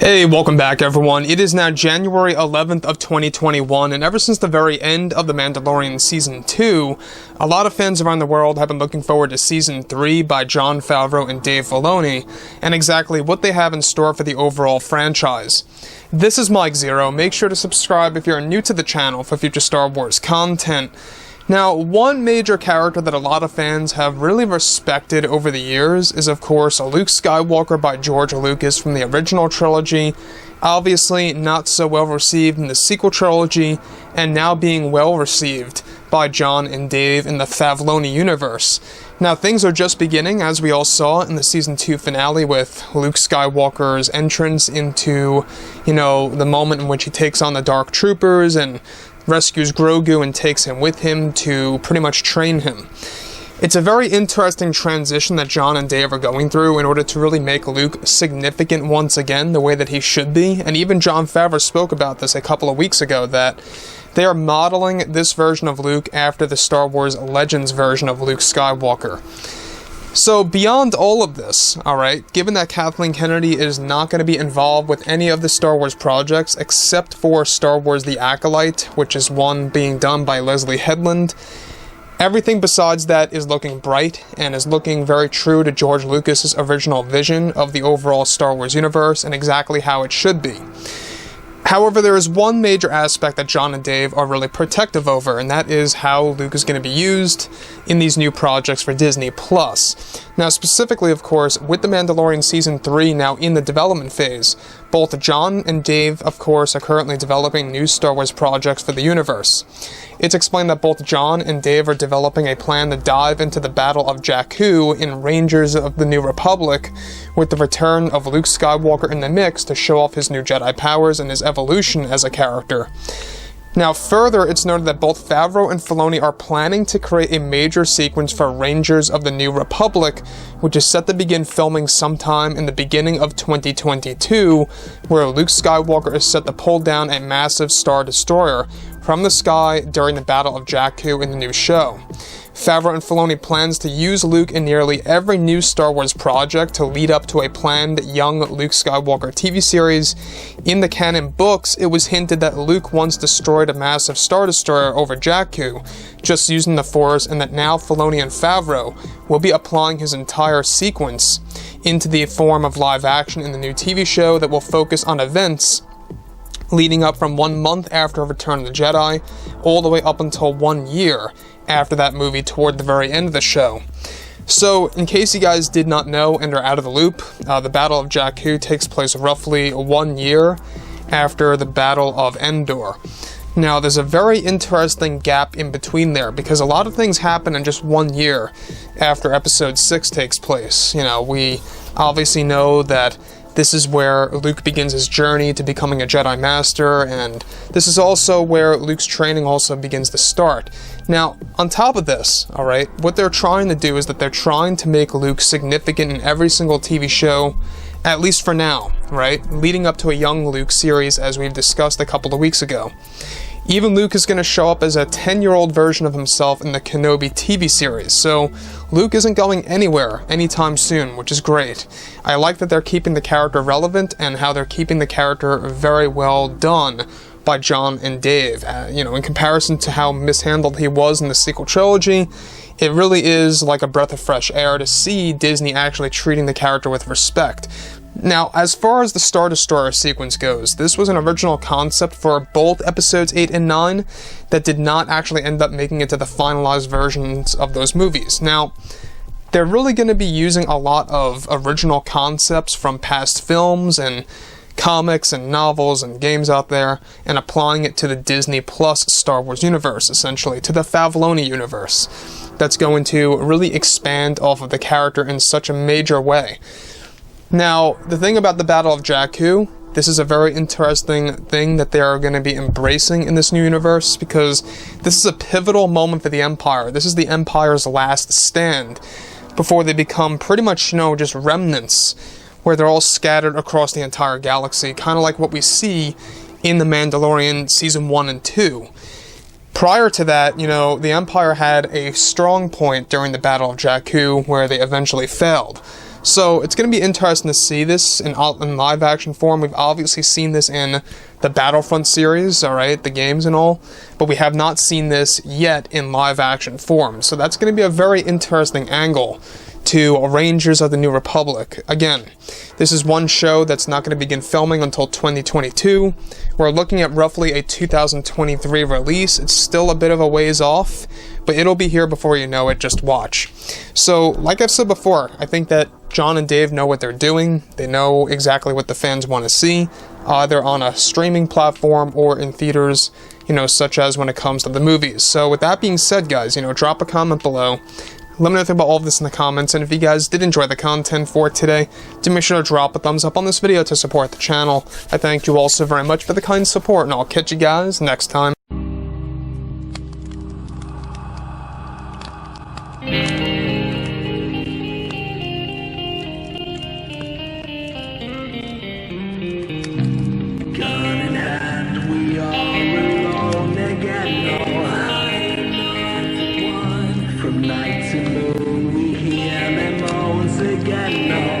Hey, welcome back everyone. It is now January 11th of 2021, and ever since the very end of The Mandalorian Season 2, a lot of fans around the world have been looking forward to Season 3 by Jon Favreau and Dave Filoni, and exactly what they have in store for the overall franchise. This is Mike Zero. Make sure to subscribe if you're new to the channel for future Star Wars content. Now, one major character that a lot of fans have really respected over the years is, of course, Luke Skywalker by George Lucas from the original trilogy, obviously not so well received in the sequel trilogy, and now being well received by Jon and Dave in the FAVREAU universe. Now, things are just beginning, as we all saw in the Season 2 finale with Luke Skywalker's entrance into, the moment in which he takes on the Dark Troopers and rescues Grogu and takes him with him to pretty much train him. It's a very interesting transition that Jon and Dave are going through in order to really make Luke significant once again the way that he should be, and even Jon Favreau spoke about this a couple of weeks ago, that they are modeling this version of Luke after the Star Wars Legends version of Luke Skywalker. So beyond all of this, alright, given that Kathleen Kennedy is not going to be involved with any of the Star Wars projects except for Star Wars The Acolyte, which is one being done by Leslie Headland, everything besides that is looking bright and is looking very true to George Lucas's original vision of the overall Star Wars universe and exactly how it should be. However, there is one major aspect that Jon and Dave are really protective over, and that is how Luke is going to be used in these new projects for Disney+. Now, specifically, of course, with The Mandalorian Season 3 now in the development phase, both Jon and Dave, of course, are currently developing new Star Wars projects for the universe. It's explained that both Jon and Dave are developing a plan to dive into the Battle of Jakku in Rangers of the New Republic, with the return of Luke Skywalker in the mix to show off his new Jedi powers and his evolution as a character. Now, further, it's noted that both Favreau and Filoni are planning to create a major sequence for Rangers of the New Republic, which is set to begin filming sometime in the beginning of 2022, where Luke Skywalker is set to pull down a massive Star Destroyer from the sky during the Battle of Jakku in the new show. Favreau and Filoni plans to use Luke in nearly every new Star Wars project to lead up to a planned young Luke Skywalker TV series. In the canon books, it was hinted that Luke once destroyed a massive Star Destroyer over Jakku, just using the Force, and that now Filoni and Favreau will be applying his entire sequence into the form of live action in the new TV show that will focus on events leading up from 1 month after Return of the Jedi, all the way up until 1 year after that movie toward the very end of the show. So, in case you guys did not know and are out of the loop, the Battle of Jakku takes place roughly 1 year after the Battle of Endor. Now, there's a very interesting gap in between there, because a lot of things happen in just 1 year after Episode 6 takes place. We obviously know that this is where Luke begins his journey to becoming a Jedi Master, and this is also where Luke's training also begins to start. Now, on top of this, alright, what they're trying to do is that they're trying to make Luke significant in every single TV show, at least for now, right? Leading up to a young Luke series, as we've discussed a couple of weeks ago. Even Luke is going to show up as a 10-year-old version of himself in the Kenobi TV series, so Luke isn't going anywhere anytime soon, which is great. I like that they're keeping the character relevant and how they're keeping the character very well done by Jon and Dave. In comparison to how mishandled he was in the sequel trilogy, it really is like a breath of fresh air to see Disney actually treating the character with respect. Now, as far as the Star Destroyer sequence goes, this was an original concept for both Episodes 8 and 9 that did not actually end up making it to the finalized versions of those movies. Now, they're really going to be using a lot of original concepts from past films and comics and novels and games out there and applying it to the Disney Plus Star Wars universe, essentially, to the FAVREAU universe. That's going to really expand off of the character in such a major way. Now, the thing about the Battle of Jakku, this is a very interesting thing that they are going to be embracing in this new universe, because this is a pivotal moment for the Empire. This is the Empire's last stand before they become pretty much, just remnants, where they're all scattered across the entire galaxy, kind of like what we see in The Mandalorian Season 1 and 2. Prior to that, the Empire had a strong point during the Battle of Jakku where they eventually failed. So it's going to be interesting to see this in live action form. We've obviously seen this in the Battlefront series, alright, the games and all, but we have not seen this yet in live action form. So that's going to be a very interesting angle to Rangers of the New Republic. Again, this is one show that's not going to begin filming until 2022. We're looking at roughly a 2023 release. It's still a bit of a ways off, but it'll be here before you know it. Just watch. So, like I've said before, I think that John and Dave know what they're doing. They know exactly what the fans want to see, either on a streaming platform or in theaters, such as when it comes to the movies. So with that being said, guys, drop a comment below. Let me know about all of this in the comments, and if you guys did enjoy the content for today, do make sure to drop a thumbs up on this video to support the channel. I thank you all so very much for the kind support, and I'll catch you guys next time. Gun in hand, we are alone again. No hiding on the one. From night to moon, we hear them moans again. No.